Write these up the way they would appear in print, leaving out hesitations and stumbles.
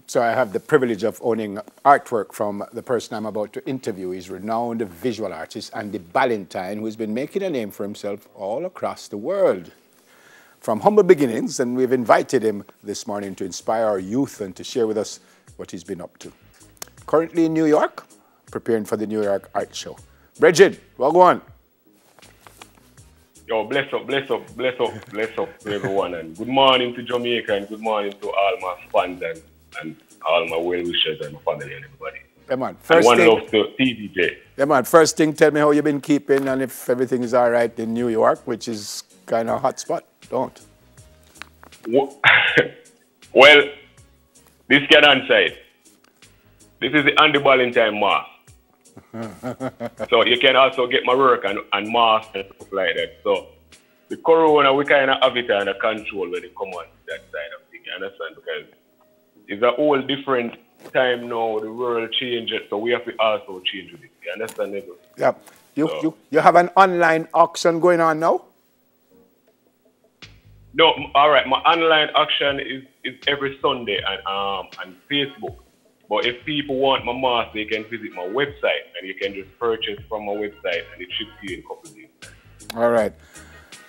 So I have the privilege of owning artwork from the person I'm about to interview. He's a renowned visual artist, Andy Ballentine, who's been making a name for himself all across the world. From humble beginnings, and we've invited him this morning to inspire our youth and to share with us what he's been up to. Currently in New York, preparing for the New York Art Show. Bridget, well on. Yo, bless up, bless up, bless up, bless up to everyone. And good morning to Jamaica and good morning to all my fans and all my well-wishers and my family and everybody. Yeah, man. And one love to TDJ. Yeah, man. First thing, tell me how you've been keeping and if everything is all right in New York, which is kind of a hot spot. Don't. Well, this can answer it. This is the Andy Ballentine mask. So you can also get my work and mask and stuff like that. So the corona, we kind of have it under control when it come on that side of things, you understand? Because it's a whole different time now, the world changes, so we have to also change with it, you understand? Yeah. You have an online auction going on now? No, all right, my online auction is every Sunday on Facebook. But if people want my mask, they can visit my website and you can just purchase from my website and it ships you in a couple of days. All right.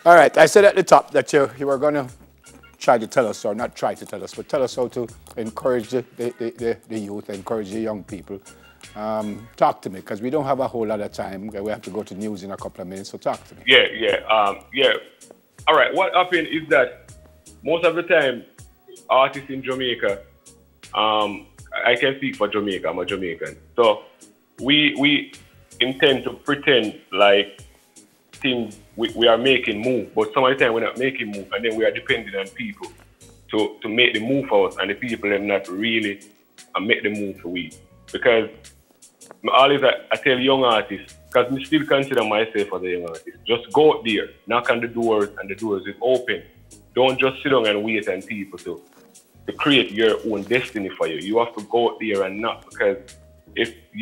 All right. I said at the top that you were going to try to tell us, or not try to tell us, but tell us how to encourage the youth, encourage the young people. Talk to me, because we don't have a whole lot of time. We have to go to news in a couple of minutes, so talk to me. Yeah. All right, what happened is that most of the time, artists in Jamaica, I can speak for Jamaica, I'm a Jamaican. So we intend to pretend like things we are making move, but some of the time we're not making move, and then we are depending on people to make the move for us, and the people are not really make the move for we. Because always I tell young artists, because I still consider myself as a young artist, just go out there, knock on the doors, and the doors is open. Don't just sit down and wait on people to create your own destiny for you. You have to go out there and knock, because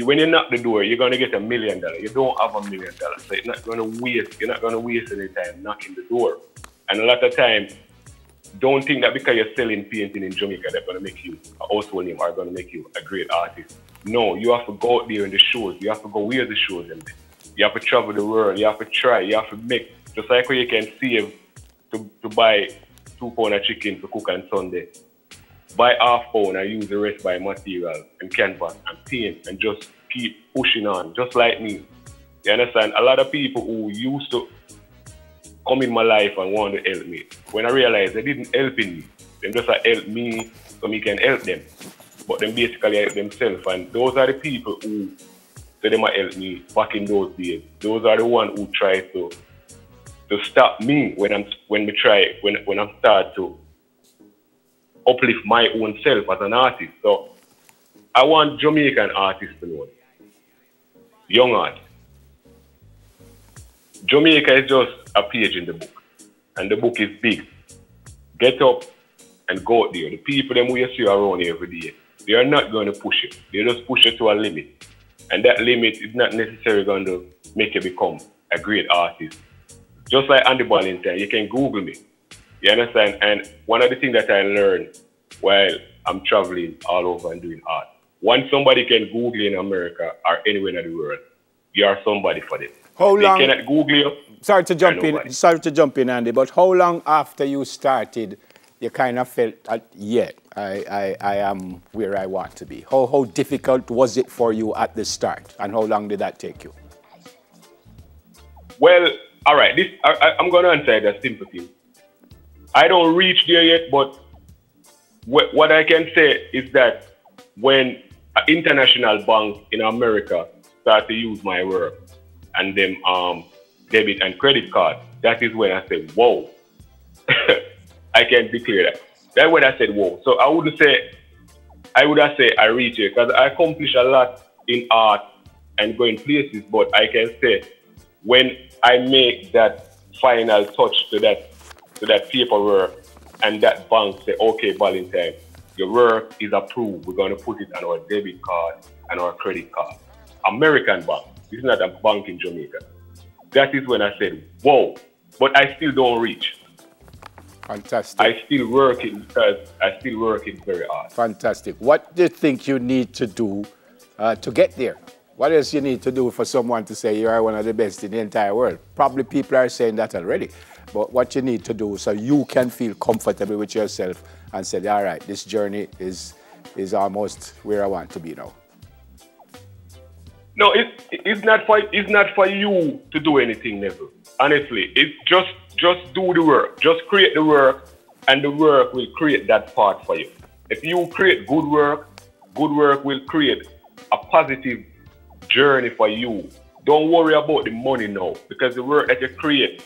when you knock the door, you're gonna get $1 million. You don't have $1 million, so you're not gonna waste any time knocking the door. And a lot of times, don't think that because you're selling painting in Jamaica, that's gonna make you a household name or gonna make you a great artist. No, you have to go out there in the shows. You have to go where the shows are. You have to travel the world. You have to try. You have to make, just like where you can save to buy 2 pounds of chicken to cook on Sunday. Buy half pound and use the rest by material and canvas and paint and just keep pushing on, just like me. You understand? A lot of people who used to come in my life and want to help me, when I realized they didn't help me, they just help me so me can help them. But them basically help themselves, and those are the people who say they might help me back in those days. Those are the ones who try to stop me when I'm start to uplift my own self as an artist. So I want Jamaican artists to know, young artists. Jamaica is just a page in the book, and the book is big. Get up and go out there. The people them we see around here every day, they are not going to push it. They just push it to a limit. And that limit is not necessarily going to make you become a great artist. Just like Andy Ballentine, you can Google me. You understand? And one of the things that I learned while I'm traveling all over and doing art, once somebody can Google in America or anywhere in the world, you are somebody for them. How long? They cannot Google you. Sorry to jump in, Andy, but how long after you started you kind of felt, I am where I want to be? How difficult was it for you at the start, and how long did that take you? Well, all right, I'm going to answer that simple thing. I don't reach there yet, but what I can say is that when an international bank in America start to use my work and them debit and credit card, that is when I said, whoa. I can declare that. That's when I said, whoa. So I would have said I reach it, because I accomplish a lot in art and going places, but I can say when I make that final touch to that paperwork and that bank say, okay, Ballentine, your work is approved. We're going to put it on our debit card and our credit card. American bank. This is not a bank in Jamaica. That is when I said, whoa, but I still don't reach. Fantastic. I still work it because I still work it very hard. Fantastic. What do you think you need to do to get there? What else you need to do for someone to say you are one of the best in the entire world? Probably people are saying that already. But what you need to do so you can feel comfortable with yourself and say, all right, this journey is almost where I want to be now. No, it's not for you to do anything, Neville. Honestly, it's just do the work. Just create the work, and the work will create that part for you. If you create good work will create a positive journey for you. Don't worry about the money now, because the work that you create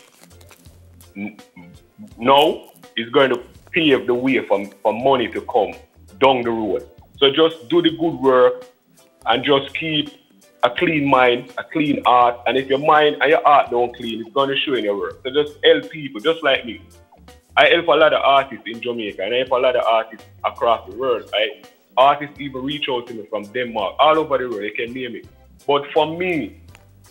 now is going to pave the way for money to come down the road. So just do the good work and just keep a clean mind, a clean heart. And if your mind and your heart don't clean, it's going to show in your work. So just help people, just like me. I help a lot of artists in Jamaica, and I help a lot of artists across the world. Artists even reach out to me from Denmark, all over the world, they can name it. But for me,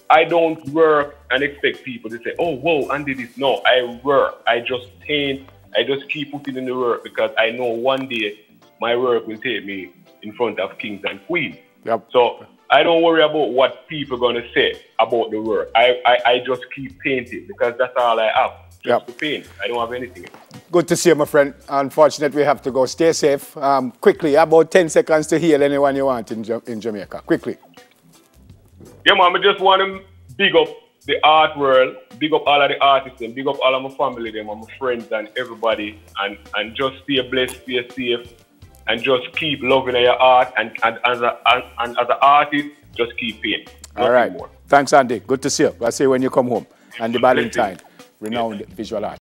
I don't work and expect people to say, oh, whoa, Andy, this. No, I work. I just paint. I just keep putting in the work because I know one day my work will take me in front of kings and queens. Yep. So I don't worry about what people are going to say about the work. I just keep painting because that's all I have. Just to paint. I don't have anything else. Good to see you, my friend. Unfortunately, we have to go. Stay safe. Quickly, about 10 seconds to heal anyone you want in Jamaica. Quickly. Yeah, man, I just want to big up the art world, big up all of the artists, and big up all of my family, them, and my friends, and everybody, and just stay blessed, stay safe, and just keep loving your art, and as an artist, just keep painting. All right. More. Thanks, Andy. Good to see you. I'll see you when you come home. And the Ballentine, renowned visual artist.